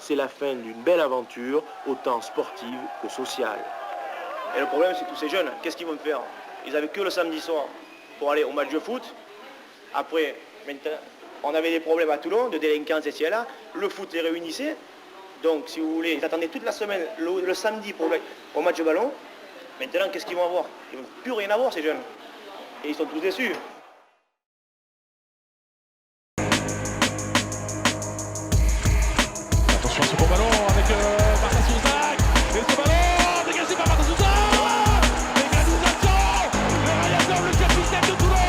C'est la fin d'une belle aventure, autant sportive que sociale. Et le problème, c'est tous ces jeunes, qu'est-ce qu'ils vont faire? Ils avaient que le samedi soir pour aller au match de foot. Après, maintenant, on avait des problèmes à Toulon, de délinquance ici et là. Le foot les réunissait. Donc, si vous voulez, ils attendaient toute la semaine, le samedi pour au match de ballon. Maintenant, qu'est-ce qu'ils vont avoir? Ils ne vont plus rien avoir, ces jeunes. Et ils sont tous déçus. Attention à ce beau ballon avec Marta Souzak. Et ce ballon dégagé par Marta Souzak. Égalisation. Le Rayador, le capitaine de Toulon.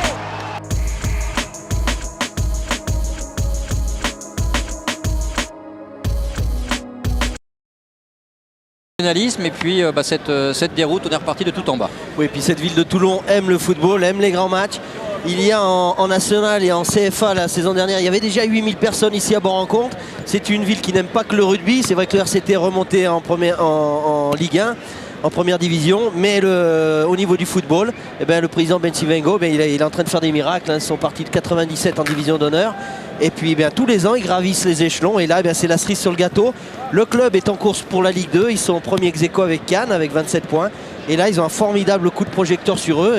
Et puis cette déroute, on est reparti de tout en bas. Oui, et puis cette ville de Toulon aime le football, aime les grands matchs. Il y a en national et en CFA la saison dernière, il y avait déjà 8000 personnes ici à Bois-Rencontre. C'est une ville qui n'aime pas que le rugby. C'est vrai que le RCT est remonté en Ligue 1, en première division. Mais au niveau du football, le président Ben Sivengo, il est en train de faire des miracles. Ils sont partis de 97 en division d'honneur. Et puis tous les ans, ils gravissent les échelons. Et là, c'est la cerise sur le gâteau. Le club est en course pour la Ligue 2. Ils sont premiers ex-aequo avec Cannes, avec 27 points. Et là, ils ont un formidable coup de projecteur sur eux.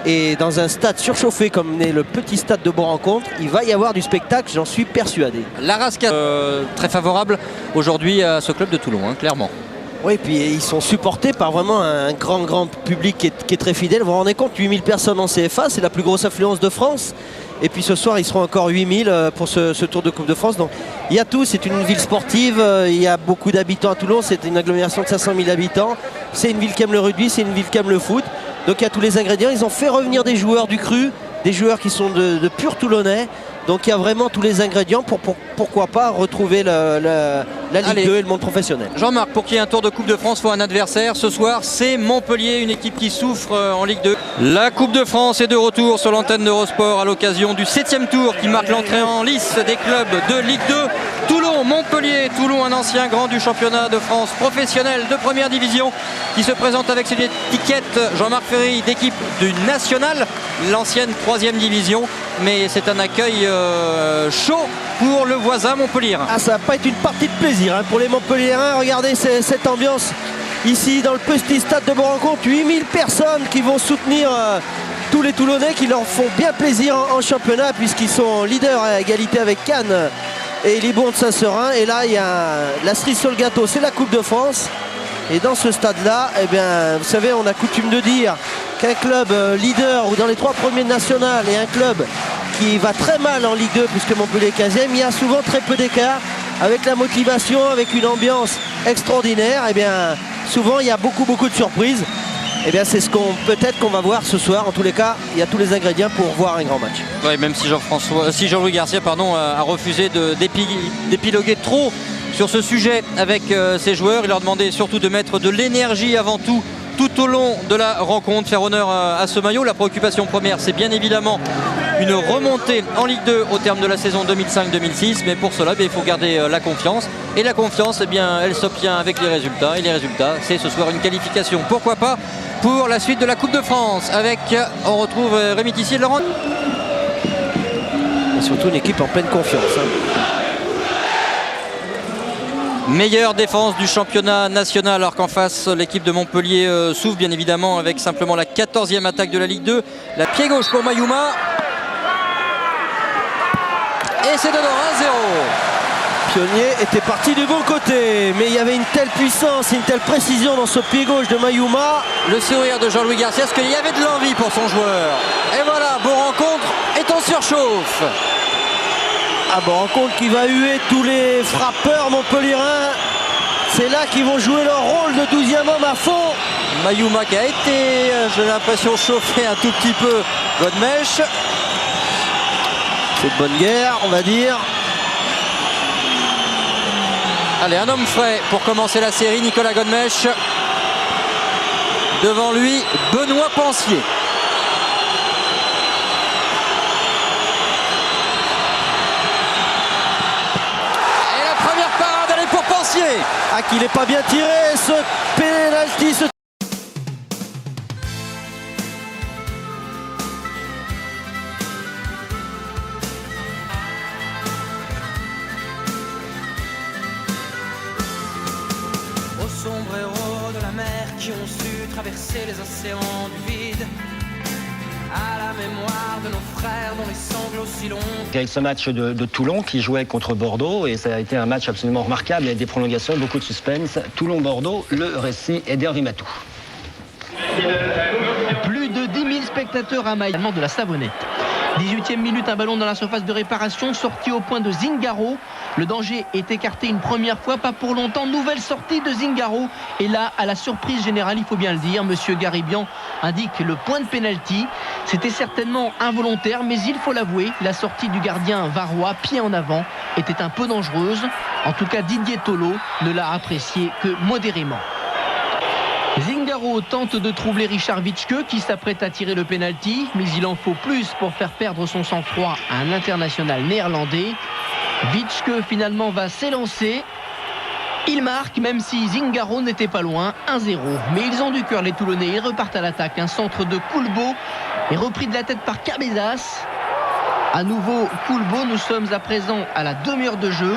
Et dans un stade surchauffé comme est le petit stade de Bois-Rencontre, il va y avoir du spectacle, j'en suis persuadé. La Rascade, très favorable aujourd'hui à ce club de Toulon, hein, clairement. Oui, puis ils sont supportés par vraiment un grand public qui est très fidèle. Vous vous rendez compte, 8000 personnes en CFA, c'est la plus grosse affluence de France. Et puis ce soir, ils seront encore 8000 pour ce Tour de Coupe de France. Donc il y a tout, c'est une ville sportive, il y a beaucoup d'habitants à Toulon, c'est une agglomération de 500 000 habitants. C'est une ville qui aime le rugby, c'est une ville qui aime le foot. Donc il y a tous les ingrédients. Ils ont fait revenir des joueurs du cru, des joueurs qui sont de purs Toulonnais. Donc il y a vraiment tous les ingrédients pour pourquoi pas retrouver la Ligue 2 et le monde professionnel. Jean-Marc, pour qu'il y ait un Tour de Coupe de France, il faut un adversaire. Ce soir, c'est Montpellier, une équipe qui souffre en Ligue 2. La Coupe de France est de retour sur l'antenne d'Eurosport à l'occasion du 7e tour qui marque l'entrée en lice des clubs de Ligue 2. Toulon, Montpellier, Toulon, un ancien grand du championnat de France professionnel de première division qui se présente avec cette étiquette, Jean-Marc Ferry, d'équipe du National, l'ancienne 3e division. Mais c'est un accueil chaud pour le voisin Montpellier. Ah, ça va pas être une partie de plaisir pour les Montpelliérains. Regardez cette ambiance ici dans le petit stade de Bois-Rencontre. 8000 personnes qui vont soutenir tous les Toulonnais, qui leur font bien plaisir en championnat puisqu'ils sont leaders à égalité avec Cannes et Libourne de Saint-Seurin. Et là, il y a la cerise sur le gâteau, c'est la Coupe de France. Et dans ce stade-là, vous savez, on a coutume de dire qu'un club leader ou dans les 3 premiers nationales et un club qui va très mal en Ligue 2 puisque Montpellier est 15e, il y a souvent très peu d'écart. Avec la motivation, avec une ambiance extraordinaire, souvent il y a beaucoup de surprises. C'est ce peut-être qu'on va voir ce soir. En tous les cas, il y a tous les ingrédients pour voir un grand match. Oui, même si Jean-Louis Garcia a refusé d'épiloguer trop sur ce sujet avec ses joueurs. Il leur demandait surtout de mettre de l'énergie avant tout au long de la rencontre, faire honneur à ce maillot. La préoccupation première, c'est bien évidemment une remontée en Ligue 2 au terme de la saison 2005-2006. Mais pour cela, il faut garder la confiance. Et la confiance, elle s'obtient avec les résultats. Et les résultats, c'est ce soir une qualification. Pourquoi pas pour la suite de la Coupe de France. On retrouve Rémi Tissier de Laurent. Et surtout une équipe en pleine confiance. Meilleure défense du championnat national, alors qu'en face l'équipe de Montpellier souffre bien évidemment avec simplement la 14e attaque de la Ligue 2. La pied gauche pour Mayuma. Et c'est de 1-0. Pionnier était parti du bon côté, mais il y avait une telle puissance, une telle précision dans ce pied gauche de Mayuma. Le sourire de Jean-Louis Garcia, parce qu'il y avait de l'envie pour son joueur. Et voilà, Bois-Rencontre est en surchauffe. Bois-Rencontre qui va huer tous les frappeurs montpelliérains. C'est là qu'ils vont jouer leur rôle de 12e homme à fond. Mayuma qui a été, j'ai l'impression, chauffé un tout petit peu. Godmèche. C'est de bonne guerre, on va dire. Allez, un homme frais pour commencer la série, Nicolas Godmèche. Devant lui, Benoît Pensier. Qu'il n'est pas bien tiré ce pénalty, mers qui ont su traverser les océans du vide, à la mémoire de nos frères dont les sanglots si longs. Il y a ce match de Toulon qui jouait contre Bordeaux et ça a été un match absolument remarquable. Il y a des prolongations, beaucoup de suspense. Toulon-Bordeaux, le récit est d'Hervé Matou. Plus de 10 000 spectateurs à Maille, de la Savonnette. 18e minute, un ballon dans la surface de réparation, sorti au point de Zingaro. Le danger est écarté une première fois, pas pour longtemps. Nouvelle sortie de Zingaro. Et là, à la surprise générale, il faut bien le dire, Monsieur Garibian indique le point de pénalty. C'était certainement involontaire, mais il faut l'avouer, la sortie du gardien varois, pied en avant, était un peu dangereuse. En tout cas, Didier Tolo ne l'a apprécié que modérément. Zingaro tente de troubler Richard Witschke qui s'apprête à tirer le pénalty, mais il en faut plus pour faire perdre son sang-froid à un international néerlandais. Witschke finalement va s'élancer. Il marque même si Zingaro n'était pas loin, 1-0. Mais ils ont du cœur les Toulonnais, ils repartent à l'attaque. Un centre de Coulbo est repris de la tête par Cabezas. À nouveau Coulbo, nous sommes à présent à la demi-heure de jeu.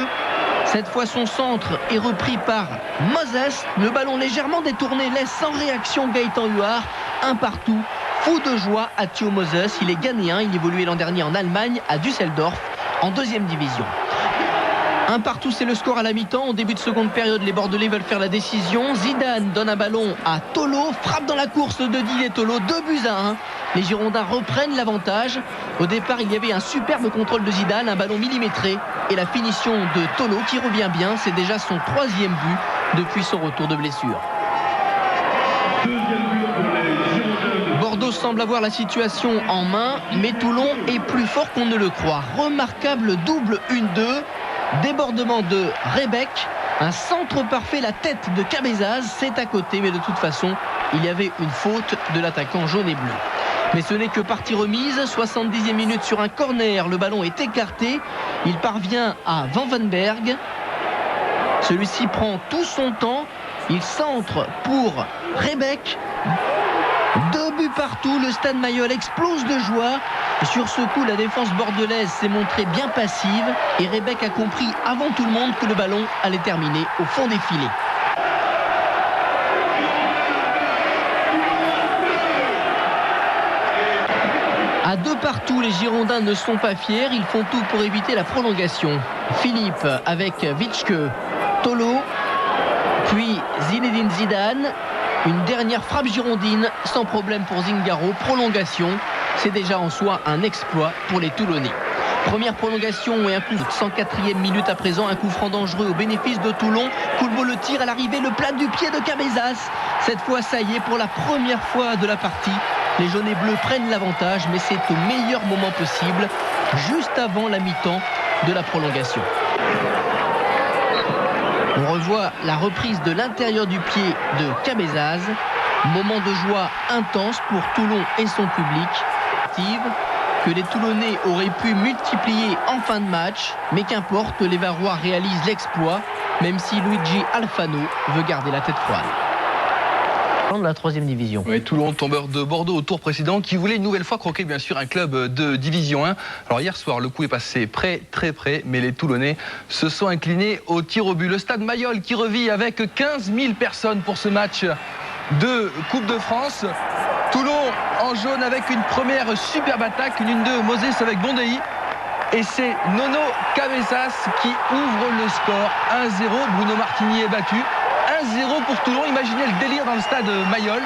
Cette fois, son centre est repris par Moses. Le ballon légèrement détourné laisse sans réaction Gaëtan Huard. Un partout. Fou de joie à Theo Moses. Il est ghanéen. Il évoluait l'an dernier en Allemagne, à Düsseldorf, en 2e division. Un partout, c'est le score à la mi-temps. Au début de seconde période, les Bordelais veulent faire la décision. Zidane donne un ballon à Tolo. Frappe dans la course de Didier Tolo. 2-1. Les Girondins reprennent l'avantage. Au départ, il y avait un superbe contrôle de Zidane, un ballon millimétré. Et la finition de Tolo qui revient bien. C'est déjà son 3e but depuis son retour de blessure. Bordeaux semble avoir la situation en main, mais Toulon est plus fort qu'on ne le croit. Remarquable double 1-2. Débordement de Rebec, un centre parfait, la tête de Cabezas, c'est à côté, mais de toute façon, il y avait une faute de l'attaquant jaune et bleu. Mais ce n'est que partie remise, 70e minute sur un corner, le ballon est écarté, il parvient à Van Vanberg, celui-ci prend tout son temps, il centre pour Rebec. 2 buts partout, le Stade Mayol explose de joie. Sur ce coup, la défense bordelaise s'est montrée bien passive et Rebec a compris avant tout le monde que le ballon allait terminer au fond des filets. À 2 partout, les Girondins ne sont pas fiers, ils font tout pour éviter la prolongation. Philippe avec Witschke, Tolo, puis Zinedine Zidane. Une dernière frappe girondine, sans problème pour Zingaro. Prolongation, c'est déjà en soi un exploit pour les Toulonnais. Première prolongation et un coup de 104e minute à présent. Un coup franc dangereux au bénéfice de Toulon. Coulbo le tire à l'arrivée, le plat du pied de Cabezas. Cette fois, ça y est, pour la première fois de la partie, les jaunes et bleus prennent l'avantage, mais c'est au meilleur moment possible, juste avant la mi-temps de la prolongation. On revoit la reprise de l'intérieur du pied de Cabezas. Moment de joie intense pour Toulon et son public. Que les Toulonnais auraient pu multiplier en fin de match. Mais qu'importe, les Varois réalisent l'exploit, même si Luigi Alfano veut garder la tête froide. De la 3e division. Oui, Toulon, tombeur de Bordeaux au tour précédent, qui voulait une nouvelle fois croquer bien sûr un club de division 1. Alors hier soir, le coup est passé près, très près, mais les Toulonnais se sont inclinés au tir au but. Le Stade Mayol qui revit avec 15 000 personnes pour ce match de Coupe de France. Toulon en jaune avec une première superbe attaque, une 1-2 Moses avec Bondei. Et c'est Nono Cabezas qui ouvre le score. 1-0, Bruno Martini est battu. 1-0 pour Toulon, imaginez le délire dans le stade Mayol.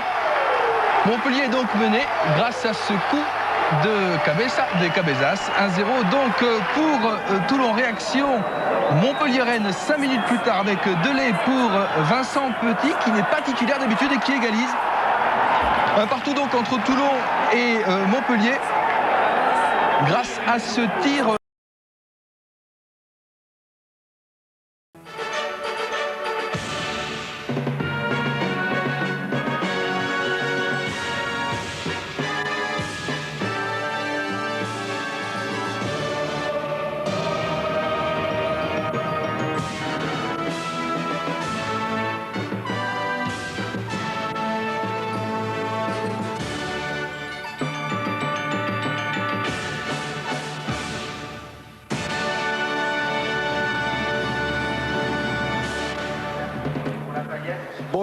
Montpellier est donc mené grâce à ce coup de Cabezas. 1-0 donc pour Toulon. Réaction Montpellier-Rennes 5 minutes plus tard avec Delay pour Vincent Petit qui n'est pas titulaire d'habitude et qui égalise. Un partout donc entre Toulon et Montpellier grâce à ce tir.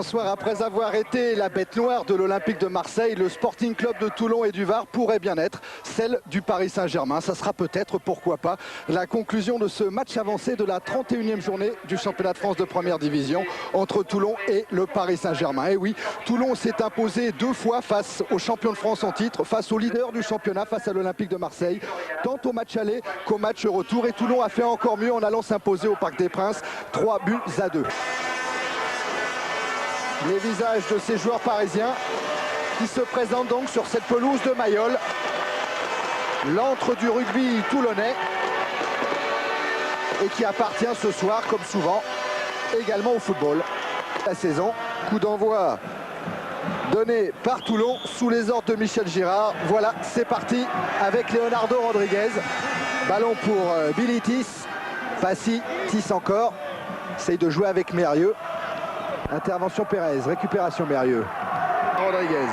bonsoir. Après avoir été la bête noire de l'Olympique de Marseille, le Sporting Club de Toulon et du Var pourrait bien être celle du Paris Saint-Germain. Ça sera peut-être, pourquoi pas, la conclusion de ce match avancé de la 31e journée du championnat de France de première division entre Toulon et le Paris Saint-Germain. Et oui, Toulon s'est imposé 2 fois face aux champions de France en titre, face au leader du championnat, face à l'Olympique de Marseille, tant au match aller qu'au match retour. Et Toulon a fait encore mieux en allant s'imposer au Parc des Princes, 3-2. Les visages de ces joueurs parisiens qui se présentent donc sur cette pelouse de Mayol, l'antre du rugby toulonnais, et qui appartient ce soir, comme souvent, également au football. La saison, coup d'envoi donné par Toulon sous les ordres de Michel Girard. Voilà, c'est parti avec Leonardo Rodriguez. Ballon pour Billy Tiss. Passy, Tiss encore. Essaye de jouer avec Mérieux. Intervention Pérez, récupération Mérieux. Rodriguez.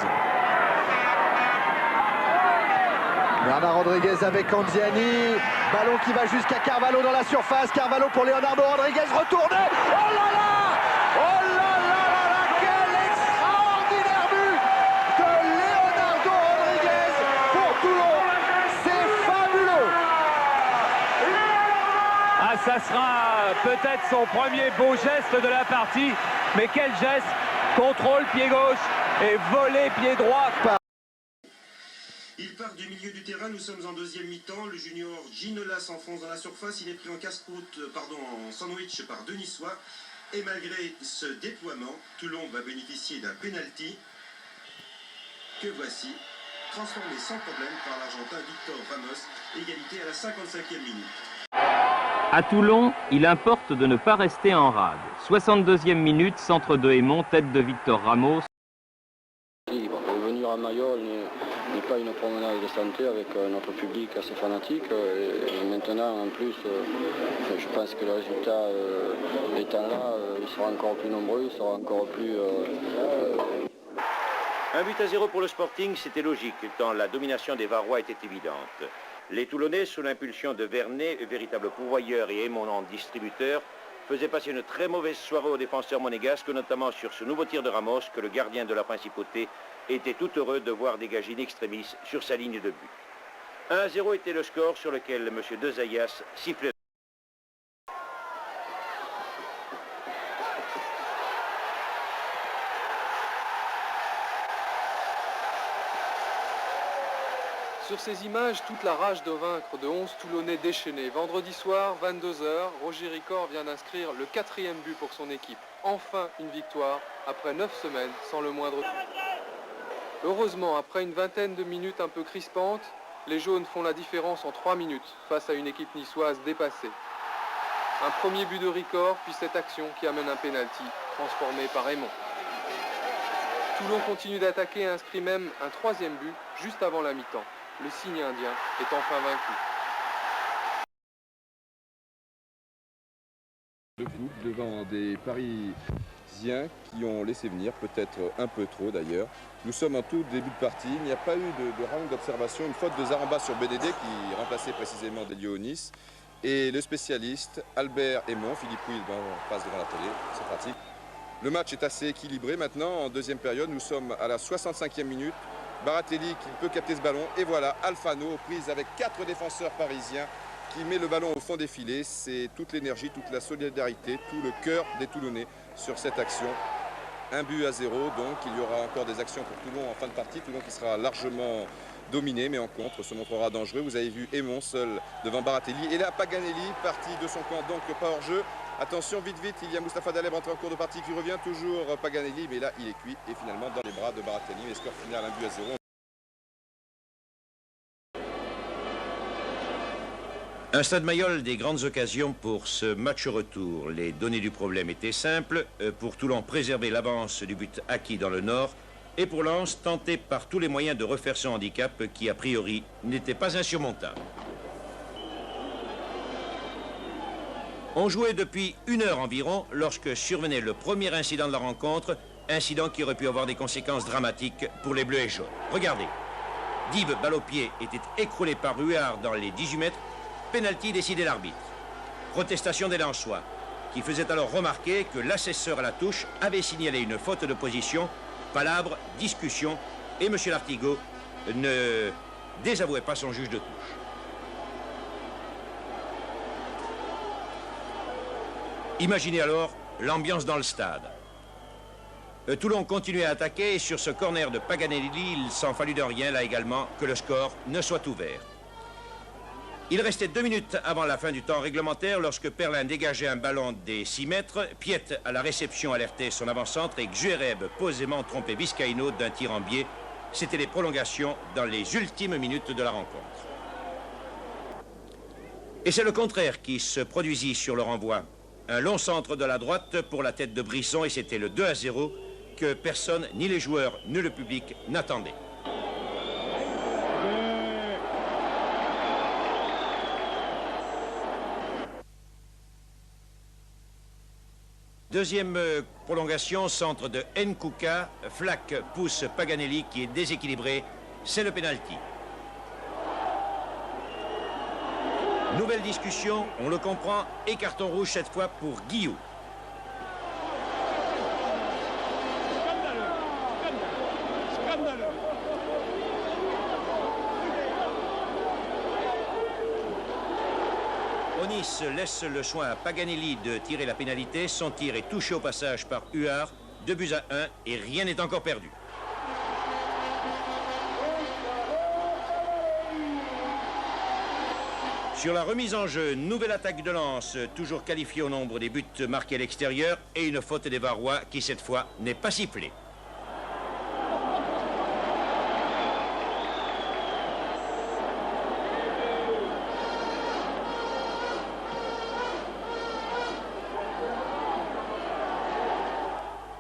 Bernard Rodriguez avec Anziani. Ballon qui va jusqu'à Carvalho dans la surface. Carvalho pour Leonardo Rodriguez. Retourné. Oh là là! Oh là là là là! Quel extraordinaire but de Leonardo Rodriguez pour Toulon. C'est fabuleux! Ah, ça sera peut-être son premier beau geste de la partie. Mais quel geste! Contrôle pied gauche et volé pied droit. Il part du milieu du terrain, nous sommes en deuxième mi-temps. Le junior Ginola s'enfonce dans la surface. Il est pris en en sandwich par Denissois. Et malgré ce déploiement, Toulon va bénéficier d'un penalty que voici, transformé sans problème par l'Argentin Victor Ramos. Égalité à la 55e minute. À Toulon, il importe de ne pas rester en rade. 62e minute, centre de Aymon, tête de Victor Ramos. Venir à Mayol n'est pas une promenade de santé avec notre public assez fanatique. Et maintenant, en plus, je pense que le résultat étant là, il sera encore plus nombreux, il sera encore plus... 1-0 pour le Sporting, c'était logique, tant la domination des Varois était évidente. Les Toulonnais, sous l'impulsion de Vernet, véritable pourvoyeur et éminent distributeur, faisaient passer une très mauvaise soirée aux défenseurs monégasques, notamment sur ce nouveau tir de Ramos que le gardien de la Principauté était tout heureux de voir dégager in extremis sur sa ligne de but. 1-0 était le score sur lequel M. Dezayas sifflait. Sur ces images, toute la rage de vaincre de 11 Toulonnais déchaînés. Vendredi soir, 22h, Roger Ricord vient d'inscrire le 4e but pour son équipe. Enfin une victoire, après 9 semaines, sans le moindre coup. Heureusement, après une vingtaine de minutes un peu crispantes, les jaunes font la différence en 3 minutes face à une équipe niçoise dépassée. Un premier but de Ricord, puis cette action qui amène un pénalty, transformé par Aymon. Toulon continue d'attaquer et inscrit même un 3e but, juste avant la mi-temps. Le signe indien est enfin vaincu. Le groupe devant des Parisiens qui ont laissé venir, peut-être un peu trop d'ailleurs. Nous sommes en tout début de partie, il n'y a pas eu de round d'observation, une faute de Zaramba sur BDD qui remplaçait précisément Delio Nice. Et le spécialiste Albert Aymon, Philippe Pouille passe devant la télé, c'est pratique. Le match est assez équilibré maintenant, en deuxième période, nous sommes à la 65e minute. Baratelli qui peut capter ce ballon et voilà Alfano aux prises avec 4 défenseurs parisiens qui met le ballon au fond des filets. C'est toute l'énergie, toute la solidarité, tout le cœur des Toulonnais sur cette action. 1-0 donc, il y aura encore des actions pour Toulon en fin de partie. Toulon qui sera largement dominé mais en contre se montrera dangereux. Vous avez vu Aymon seul devant Baratelli et là Paganelli parti de son camp donc pas hors jeu. Attention, vite, il y a Moustapha Daleb entré en cours de partie qui revient, toujours Paganelli, mais là il est cuit et finalement dans les bras de Baratelli. Le score final 1-0. Un stade Mayol des grandes occasions pour ce match retour. Les données du problème étaient simples. Pour Toulon, préserver l'avance du but acquis dans le Nord. Et pour Lens, tenter par tous les moyens de refaire son handicap qui, a priori, n'était pas insurmontable. On jouait depuis 1 heure environ lorsque survenait le premier incident de la rencontre, incident qui aurait pu avoir des conséquences dramatiques pour les Bleus et Jaunes. Regardez, Dive, balle au pied, était écroulé par Huard dans les 18 mètres, pénalty décidé l'arbitre. Protestation des Lensois. qui faisait alors remarquer que l'assesseur à la touche avait signalé une faute de position, palabre, discussion, et M. Lartigot ne désavouait pas son juge de touche. Imaginez alors l'ambiance dans le stade. Toulon continuait à attaquer et sur ce corner de Paganelli, il s'en fallut de rien, là également, que le score ne soit ouvert. Il restait 2 minutes avant la fin du temps réglementaire lorsque Perlin dégageait un ballon des 6 mètres, Piette à la réception alertait son avant-centre et Xuereb posément trompait Vizcaíno d'un tir en biais. C'était les prolongations dans les ultimes minutes de la rencontre. Et c'est le contraire qui se produisit sur le renvoi. Un long centre de la droite pour la tête de Brisson et c'était le 2-0 que personne, ni les joueurs, ni le public, n'attendait. Deuxième prolongation, centre de Nkouka, Flack pousse Paganelli qui est déséquilibré, c'est le pénalty. Nouvelle discussion, on le comprend, et carton rouge cette fois pour Guillou. Onis laisse le soin à Paganelli de tirer la pénalité. Son tir est touché au passage par Huard. 2-1 et rien n'est encore perdu. Sur la remise en jeu, nouvelle attaque de Lens, toujours qualifiée au nombre des buts marqués à l'extérieur et une faute des Varois qui cette fois n'est pas sifflée.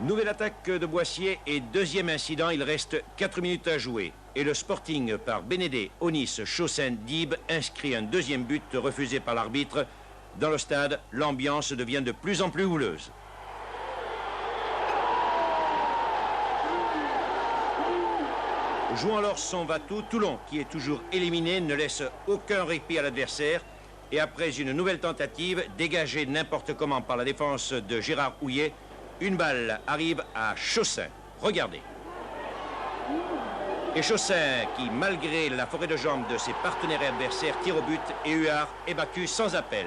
Nouvelle attaque de Boissier et deuxième incident, il reste 4 minutes à jouer. Et le Sporting par Bénédé, Onis, Chaussin, Dib inscrit un deuxième but refusé par l'arbitre. Dans le stade, l'ambiance devient de plus en plus houleuse. Jouant alors son va-tout, Toulon, qui est toujours éliminé, ne laisse aucun répit à l'adversaire. Et après une nouvelle tentative, dégagée n'importe comment par la défense de Gérard Houillet, une balle arrive à Chaussin. Regardez. Et Chaussin, qui malgré la forêt de jambes de ses partenaires et adversaires, tire au but et Huard est battu sans appel.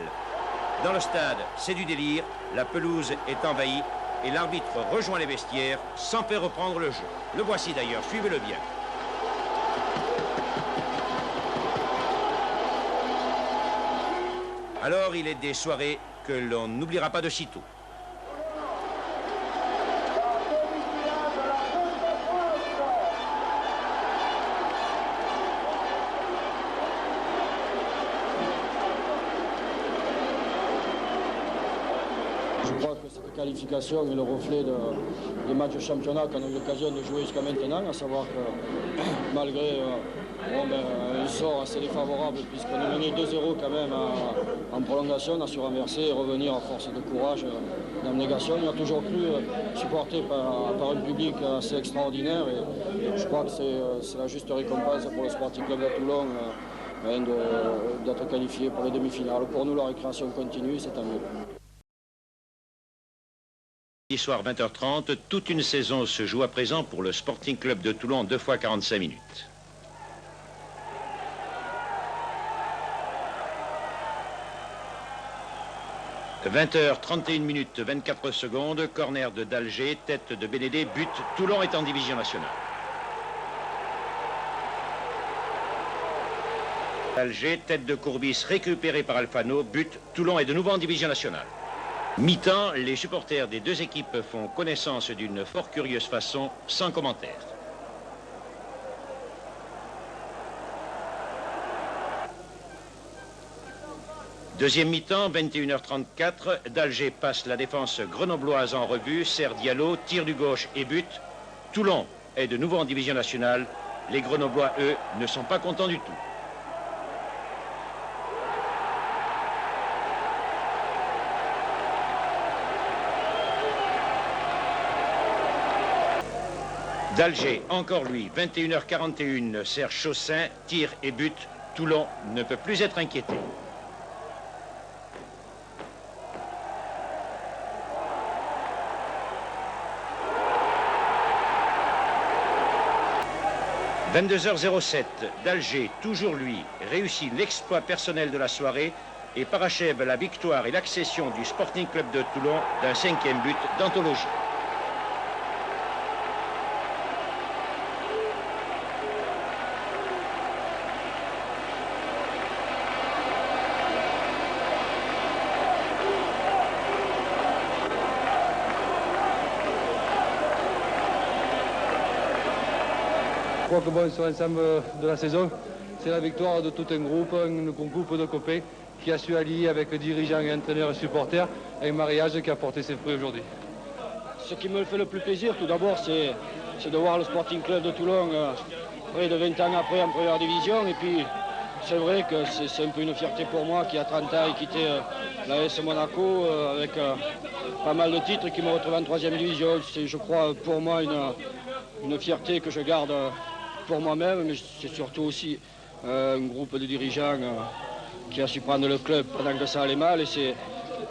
Dans le stade, c'est du délire, la pelouse est envahie et l'arbitre rejoint les vestiaires sans faire reprendre le jeu. Le voici d'ailleurs, suivez-le bien. Alors il est des soirées que l'on n'oubliera pas de sitôt. Je crois que cette qualification est le reflet des matchs de championnat qu'on a eu l'occasion de jouer jusqu'à maintenant, à savoir que malgré un sort assez défavorable, puisqu'on est mené 2-0 quand même en prolongation, on a su renverser et revenir à force de courage dans la négation. On a toujours cru supporté par un public assez extraordinaire et je crois que c'est la juste récompense pour le Sporting Club de Toulon d'être qualifié pour les demi-finales. Pour nous, la récréation continue, c'est tant mieux. Samedi soir 20h30, toute une saison se joue à présent pour le Sporting Club de Toulon, 2 fois 45 minutes. « 20h31 minutes 24 secondes, corner de Dalger, tête de Bénédé, but, Toulon est en division nationale. Dalger, tête de Courbis, récupéré par Alfano, but, Toulon est de nouveau en division nationale. Mi-temps, les supporters des deux équipes font connaissance d'une fort curieuse façon, sans commentaire. Deuxième mi-temps, 21h34, Dalger passe la défense grenobloise en revue, Serre Diallo, tir du gauche et but. Toulon est de nouveau en division nationale. Les Grenoblois, eux, ne sont pas contents du tout. Dalger, encore lui, 21h41, Serge Chaussin, tir et but. Toulon ne peut plus être inquiété. 22h07, d'Alger, toujours lui, réussit l'exploit personnel de la soirée et parachève la victoire et l'accession du Sporting Club de Toulon d'un 5e but d'anthologie. Je crois que bon, sur l'ensemble de la saison, c'est la victoire de tout un groupe de copains qui a su allier avec dirigeants et entraîneurs et supporters un mariage qui a porté ses fruits aujourd'hui. Ce qui me fait le plus plaisir, tout d'abord, c'est de voir le Sporting Club de Toulon près de 20 ans après en première division. Et puis, c'est vrai que c'est un peu une fierté pour moi qui, à 30 ans, a quitté l'AS Monaco avec pas mal de titres qui me retrouvent en 3e division. C'est, je crois, pour moi, une fierté que je garde pour moi-même, mais c'est surtout aussi un groupe de dirigeants qui a su prendre le club pendant que ça allait mal, et c'est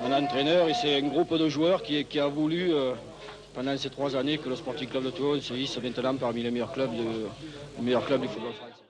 un entraîneur et c'est un groupe de joueurs qui a voulu pendant ces 3 années que le Sporting Club de Toulon se hisse maintenant parmi les meilleurs clubs du football français.